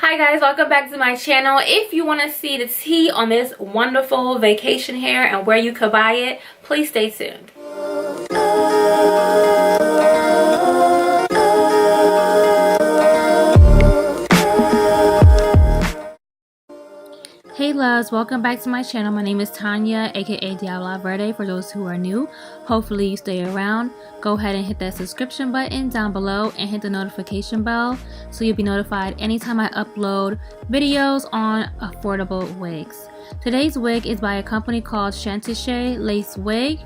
Hi guys, welcome back to my channel. If you want to see the tea on this wonderful vacation hair and where you could buy it, please stay tuned. Hey loves, welcome back to my channel. My name is Tanya, aka Diabla Verde for those who are new. Hopefully you stay around. Go ahead and hit that subscription button down below and hit the notification bell so you'll be notified anytime I upload videos on affordable wigs. Today's wig is by a company called CHANTICHE Lace Wig,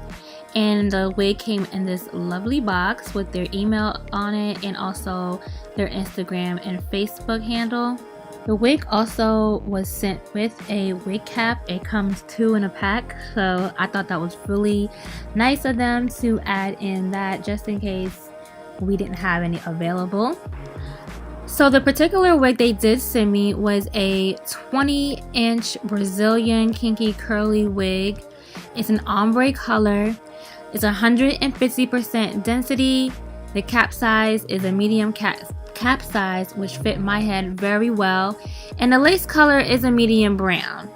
and the wig came in this lovely box with their email on it and also their Instagram and Facebook handle. The wig also was sent with a wig cap. It comes 2 in a pack, so I thought that was really nice of them to add in that just in case we didn't have any available. So the particular wig they did send me was a 20-inch Brazilian kinky curly wig. It's an ombre color. It's 150% density. The cap size is a medium cap size, which fit my head very well, and the lace color is a medium brown.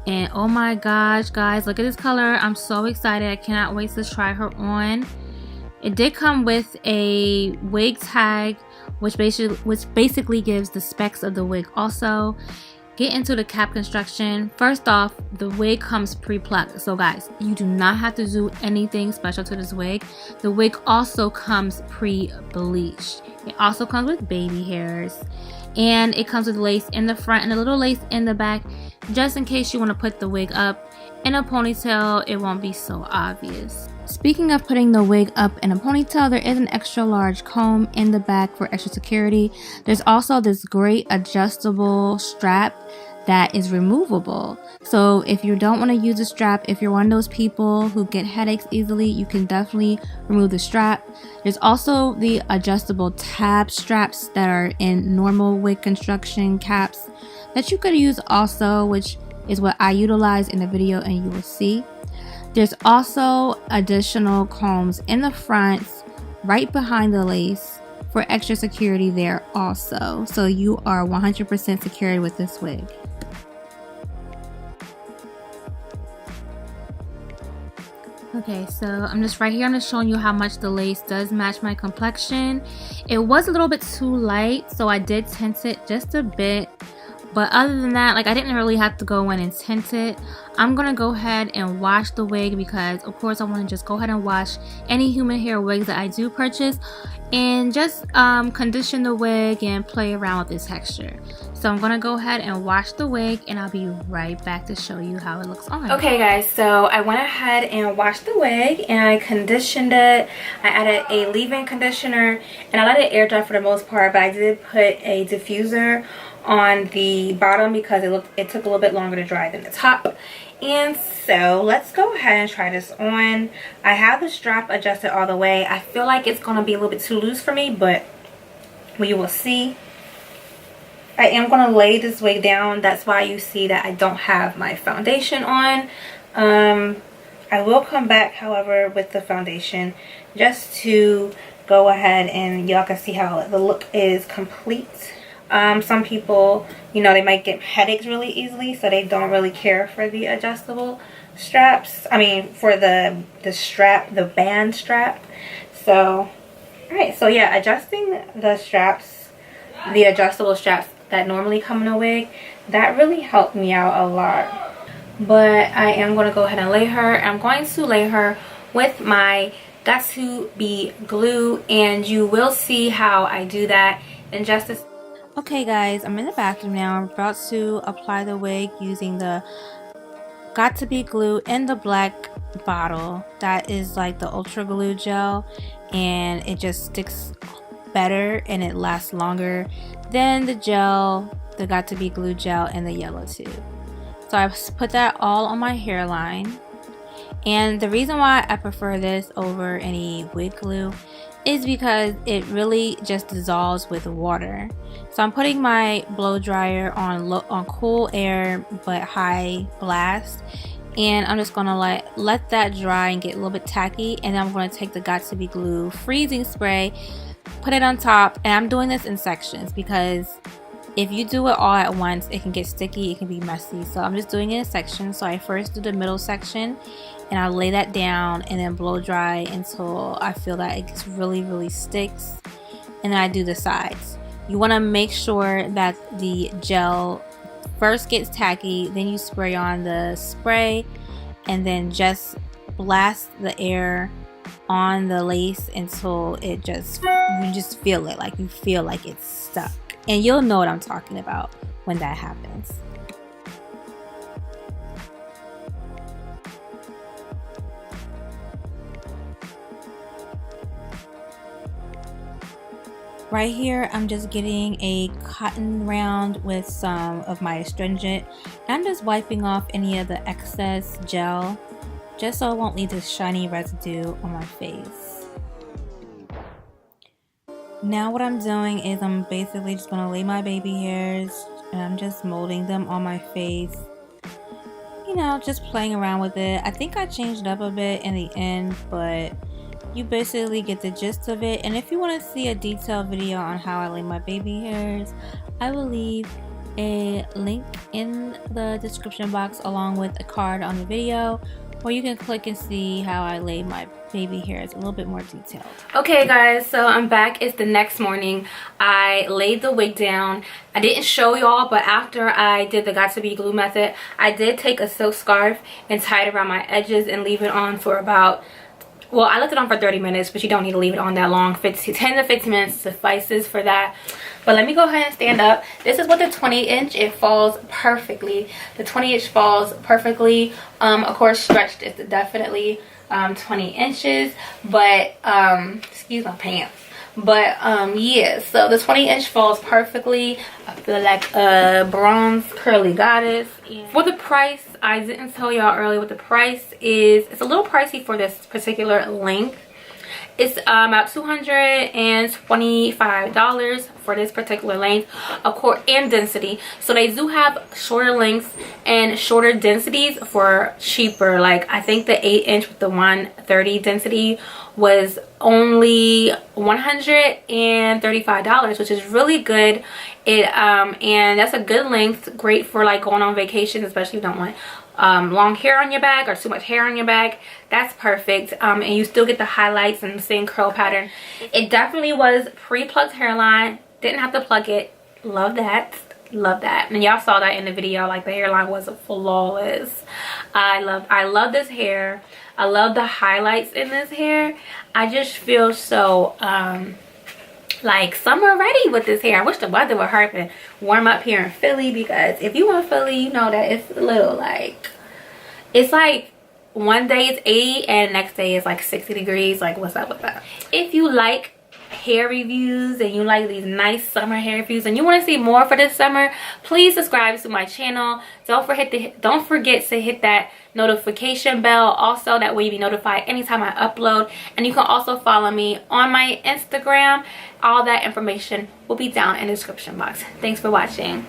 And oh my gosh guys, look at this color. I'm so excited. I cannot wait to try her on. It did come with a wig tag which basically gives the specs of the wig. Also, get into the cap construction. First off, the wig comes pre-plucked, so guys, you do not have to do anything special to this wig. The wig also comes pre-bleached. It also comes with baby hairs, and it comes with lace in the front and a little lace in the back, just in case you want to put the wig up in a ponytail. It won't be so obvious. Speaking of putting the wig up in a ponytail, there is an extra large comb in the back for extra security. There's also this great adjustable strap that is removable. So if you don't want to use the strap, if you're one of those people who get headaches easily, you can definitely remove the strap. There's also the adjustable tab straps that are in normal wig construction caps that you could use also, which is what I utilize in the video and you will see. There's also additional combs in the front right behind the lace for extra security there also. So you are 100% secured with this wig. Okay, so I'm just right here. I'm just showing you how much the lace does match my complexion. It was a little bit too light, so I did tint it just a bit. But other than that, like, I didn't really have to go in and tint it. I'm gonna go ahead and wash the wig because of course I want to just go ahead and wash any human hair wigs that I do purchase and just condition the wig and play around with the texture. So I'm gonna go ahead and wash the wig and I'll be right back to show you how it looks on. Okay guys, so I went ahead and washed the wig and I conditioned it. I added a leave-in conditioner and I let it air dry for the most part, but I did put a diffuser on the bottom because it took a little bit longer to dry than the top. And so let's go ahead and try this on. I have the strap adjusted all the way. I feel like it's going to be a little bit too loose for me, but we will see. I am going to lay this wig down. That's why you see that I don't have my foundation on. I will come back, however, with the foundation just to go ahead and y'all can see how the look is complete. Some people, you know, they might get headaches really easily, so they don't really care for the adjustable straps. I mean, for the strap, the band strap. So, alright, so yeah, adjusting the straps, the adjustable straps that normally come in a wig, that really helped me out a lot. But I am going to go ahead and lay her. I'm going to lay her with my Got To Be glue, and you will see how I do that in just a. Okay guys, I'm in the bathroom now. I'm about to apply the wig using the Got To Be glue in the black bottle. That is like the ultra glue gel, and it just sticks better and it lasts longer than the gel, the Got To Be glue gel in the yellow tube. So I put that all on my hairline, and the reason why I prefer this over any wig glue is because it really just dissolves with water. So I'm putting my blow dryer on cool air but high blast, and I'm just gonna let that dry and get a little bit tacky, and then I'm going to take the Got To Be glue freezing spray, put it on top, and I'm doing this in sections because If you do it all at once, it can get sticky, it can be messy. So I'm just doing it in sections. So I first do the middle section and I lay that down and then blow dry until I feel that it gets really sticks. And then I do the sides. You want to make sure that the gel first gets tacky, then you spray on the spray, and then just blast the air on the lace until you just feel it, like you feel like it's stuck. And you'll know what I'm talking about when that happens. Right here, I'm just getting a cotton round with some of my astringent. I'm just wiping off any of the excess gel, just so it won't leave this shiny residue on my face. Now what I'm doing is I'm basically just going to lay my baby hairs and I'm just molding them on my face. You know, just playing around with it. I think I changed it up a bit in the end, but you basically get the gist of it. And if you want to see a detailed video on how I lay my baby hairs, I will leave a link in the description box along with a card on the video, or you can click and see how I lay my baby hairs a little bit more detailed. Okay guys, so I'm back. It's the next morning. I laid the wig down. I didn't show y'all, but after I did the Got To Be glue method, I did take a silk scarf and tie it around my edges and leave it on for about, well, I left it on for 30 minutes, but you don't need to leave it on that long. 10 to 15 minutes suffices for that. But let me go ahead and stand up. This is what the 20-inch, it falls perfectly. The 20-inch falls perfectly. Of course, stretched is definitely 20 inches, but excuse my pants. But yeah, so the 20-inch falls perfectly. I feel like a bronze curly goddess. For the price, I didn't tell y'all earlier what the price is. It's a little pricey for this particular length. It's about $225 for this particular length, of course, and density. So they do have shorter lengths and shorter densities for cheaper. Like I think the 8-inch with the 130 density was only $135, which is really good. And that's a good length, great for like going on vacation, especially if you don't want long hair on your back or too much hair on your back. That's perfect. And you still get the highlights and the same curl pattern. It definitely was pre-plucked hairline, didn't have to pluck it. Love that, love that. And y'all saw that in the video, like the hairline was flawless. I love this hair. I love the highlights in this hair. I just feel so like summer ready with this hair. I wish the weather would hurry and warm up here in Philly, because if you in Philly, you know that it's a little like, it's like one day it's 80 and the next day it's like 60 degrees. Like, what's up with that? If you like hair reviews and you like these nice summer hair reviews and you want to see more for this summer, please subscribe to my channel. Don't forget to hit that notification bell, also that way you'll be notified anytime I upload. And you can also follow me on my Instagram. All that information will be down in the description box. Thanks for watching.